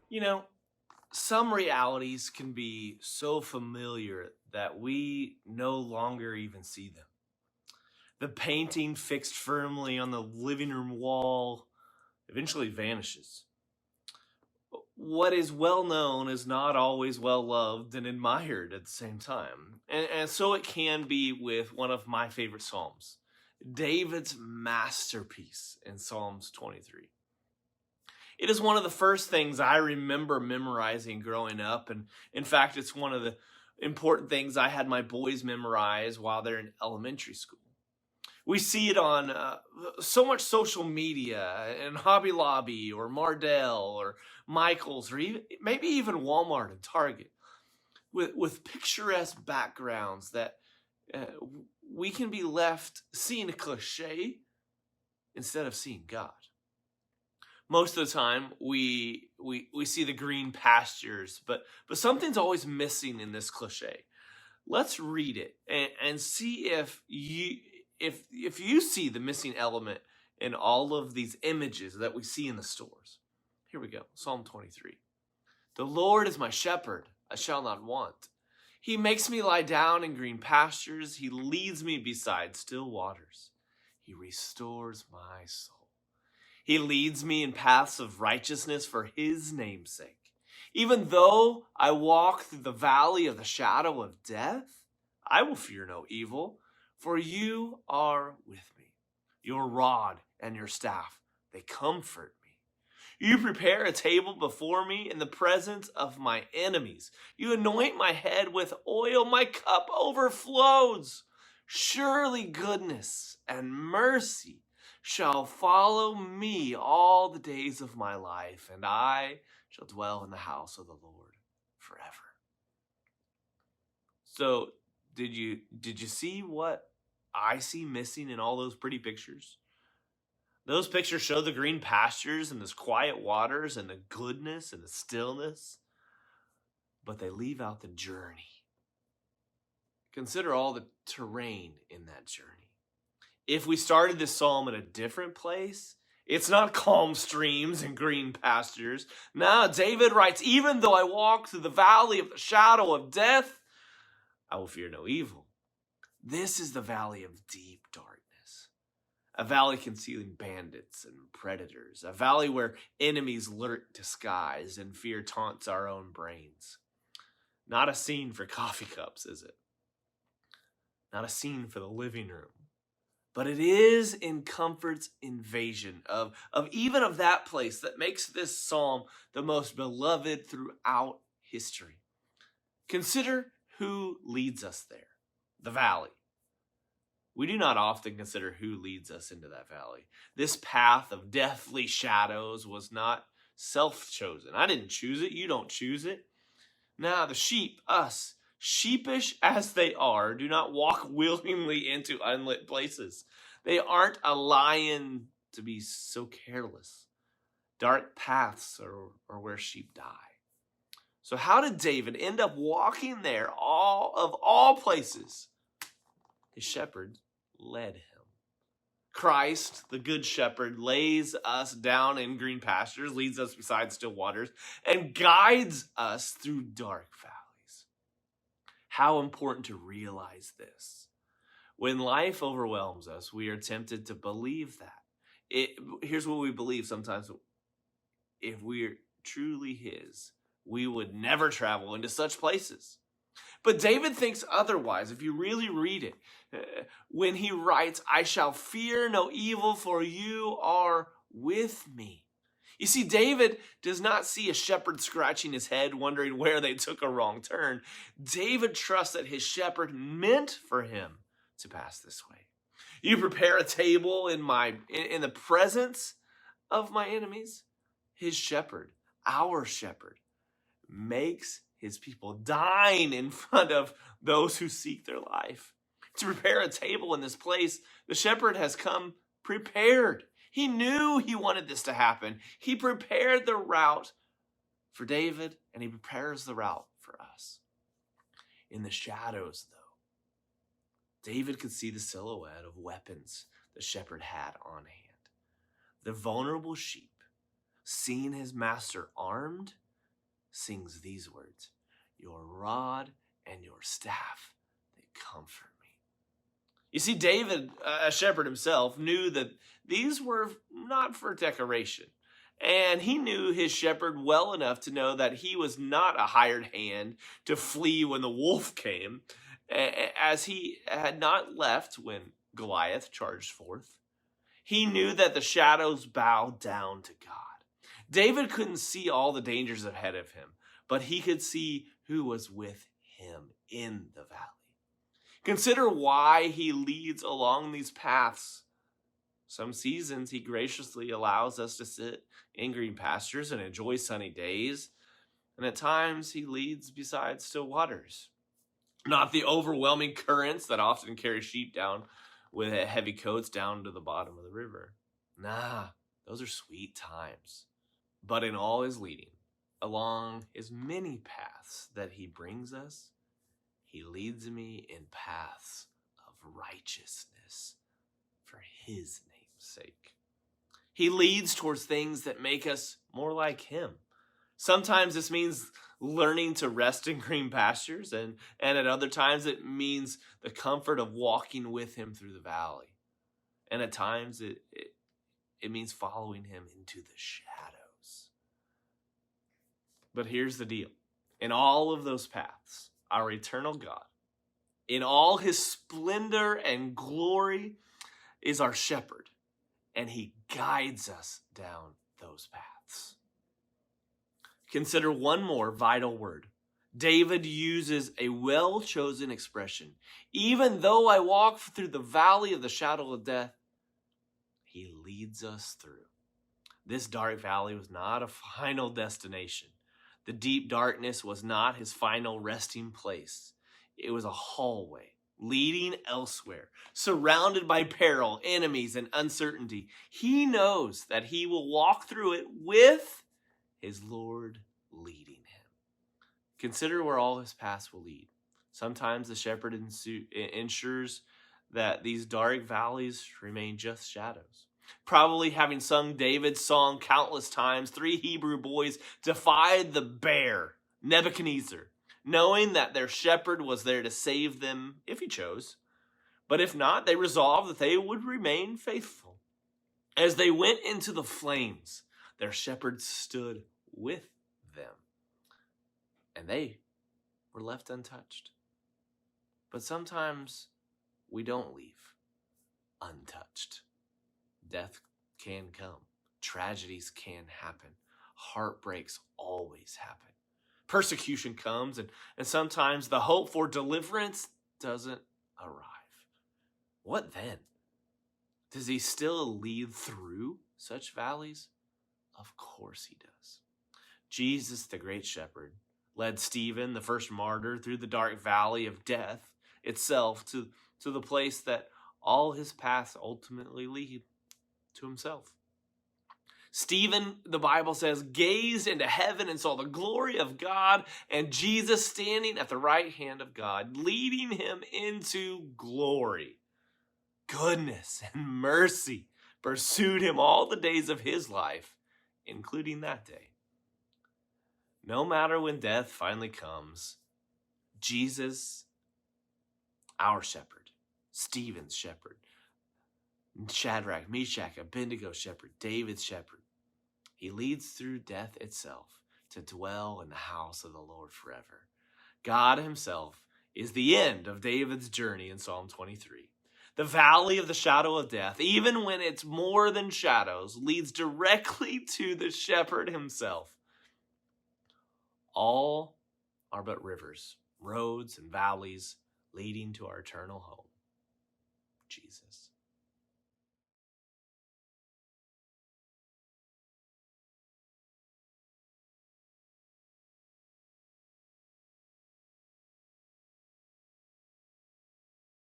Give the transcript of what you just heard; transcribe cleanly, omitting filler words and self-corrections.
You know, some realities can be so familiar that we no longer even see them. The painting fixed firmly on the living room wall eventually vanishes. What is well known is not always well loved and admired at the same time. And so it can be with one of my favorite Psalms, David's masterpiece in Psalms 23. It is one of the first things I remember memorizing growing up. And in fact, it's one of the important things I had my boys memorize while they're in elementary school. We see it on so much social media and Hobby Lobby or Mardell or Michael's or maybe even Walmart and Target with picturesque backgrounds that uh, we can be left seeing a cliche instead of seeing God. Most of the time we see the green pastures, but something's always missing in this cliche. Let's read it and see if you see the missing element in all of these images that we see in the stores. Here we go. Psalm 23. The Lord is my shepherd, I shall not want. He makes me lie down in green pastures. He leads me beside still waters. He restores my soul. He leads me in paths of righteousness for his name's sake. Even though I walk through the valley of the shadow of death, I will fear no evil, for you are with me. Your rod and your staff, they comfort me. You prepare a table before me in the presence of my enemies. You anoint my head with oil. My cup overflows. Surely goodness and mercy shall follow me all the days of my life, and I shall dwell in the house of the Lord forever. So, did you see what I see missing in all those pretty pictures? Those pictures show the green pastures and those quiet waters and the goodness and the stillness, but they leave out the journey. Consider all the terrain in that journey. If we started this psalm in a different place, it's not calm streams and green pastures. No, David writes, even though I walk through the valley of the shadow of death, I will fear no evil. This is the valley of deep darkness, a valley concealing bandits and predators, a valley where enemies lurk disguised and fear taunts our own brains. Not a scene for coffee cups, is it? Not a scene for the living room. But it is in comfort's invasion of even of that place that makes this psalm the most beloved throughout history. Consider who leads us there, the valley. We do not often consider who leads us into that valley. This path of deathly shadows was not self-chosen. I didn't choose it. You don't choose it. Now, the sheep, us, sheepish as they are, do not walk willingly into unlit places. They aren't a lion to be so careless. Dark paths are where sheep die. So how did David end up walking there of all places? His shepherd led him. Christ, the good shepherd, lays us down in green pastures, leads us beside still waters, and guides us through dark valleys. How important to realize this. When life overwhelms us, we are tempted to believe that. Here's what we believe sometimes. If we're truly his, we would never travel into such places. But David thinks otherwise. If you really read it, when he writes, I shall fear no evil, for you are with me. You see, David does not see a shepherd scratching his head, wondering where they took a wrong turn. David trusts that his shepherd meant for him to pass this way. You prepare a table in the presence of my enemies. His shepherd, our shepherd, makes his people dine in front of those who seek their life. To prepare a table in this place, the shepherd has come prepared. He knew he wanted this to happen. He prepared the route for David, and he prepares the route for us. In the shadows, though, David could see the silhouette of weapons the shepherd had on hand. The vulnerable sheep, seeing his master armed, sings these words, "Your rod and your staff, they comfort me." You see, David, a shepherd himself, knew that these were not for decoration. And he knew his shepherd well enough to know that he was not a hired hand to flee when the wolf came, as he had not left when Goliath charged forth. He knew that the shadows bowed down to God. David couldn't see all the dangers ahead of him, but he could see who was with him in the valley. Consider why he leads along these paths. Some seasons he graciously allows us to sit in green pastures and enjoy sunny days. And at times he leads beside still waters. Not the overwhelming currents that often carry sheep down with heavy coats down to the bottom of the river. Nah, those are sweet times. But in all his leading, along his many paths that he brings us, he leads me in paths of righteousness for his name's sake. He leads towards things that make us more like him. Sometimes this means learning to rest in green pastures, and at other times it means the comfort of walking with him through the valley. And at times it means following him into the shadows. But here's the deal. In all of those paths, our eternal God, in all his splendor and glory, is our shepherd, and he guides us down those paths. Consider one more vital word. David uses a well-chosen expression. Even though I walk through the valley of the shadow of death, he leads us through. This dark valley was not a final destination. The deep darkness was not his final resting place. It was a hallway leading elsewhere, surrounded by peril, enemies, and uncertainty. He knows that he will walk through it with his Lord leading him. Consider where all his paths will lead. Sometimes the shepherd ensures that these dark valleys remain just shadows. Probably having sung David's song countless times, 3 Hebrew boys defied the bear, Nebuchadnezzar, knowing that their shepherd was there to save them if he chose. But if not, they resolved that they would remain faithful. As they went into the flames, their shepherd stood with them, and they were left untouched. But sometimes we don't leave untouched. Death can come. Tragedies can happen. Heartbreaks always happen. Persecution comes, and sometimes the hope for deliverance doesn't arrive. What then? Does he still lead through such valleys? Of course he does. Jesus, the great shepherd, led Stephen, the first martyr, through the dark valley of death itself to the place that all his paths ultimately lead to himself. Stephen, the Bible says, gazed into heaven and saw the glory of God and Jesus standing at the right hand of God, leading him into glory. Goodness and mercy pursued him all the days of his life, including that day. No matter when death finally comes, Jesus, our shepherd, Stephen's shepherd, Shadrach, Meshach, Abednego's shepherd, David's shepherd, he leads through death itself to dwell in the house of the Lord forever. God himself is the end of David's journey in Psalm 23. The valley of the shadow of death, even when it's more than shadows, leads directly to the shepherd himself. All are but rivers, roads, and valleys leading to our eternal home, Jesus.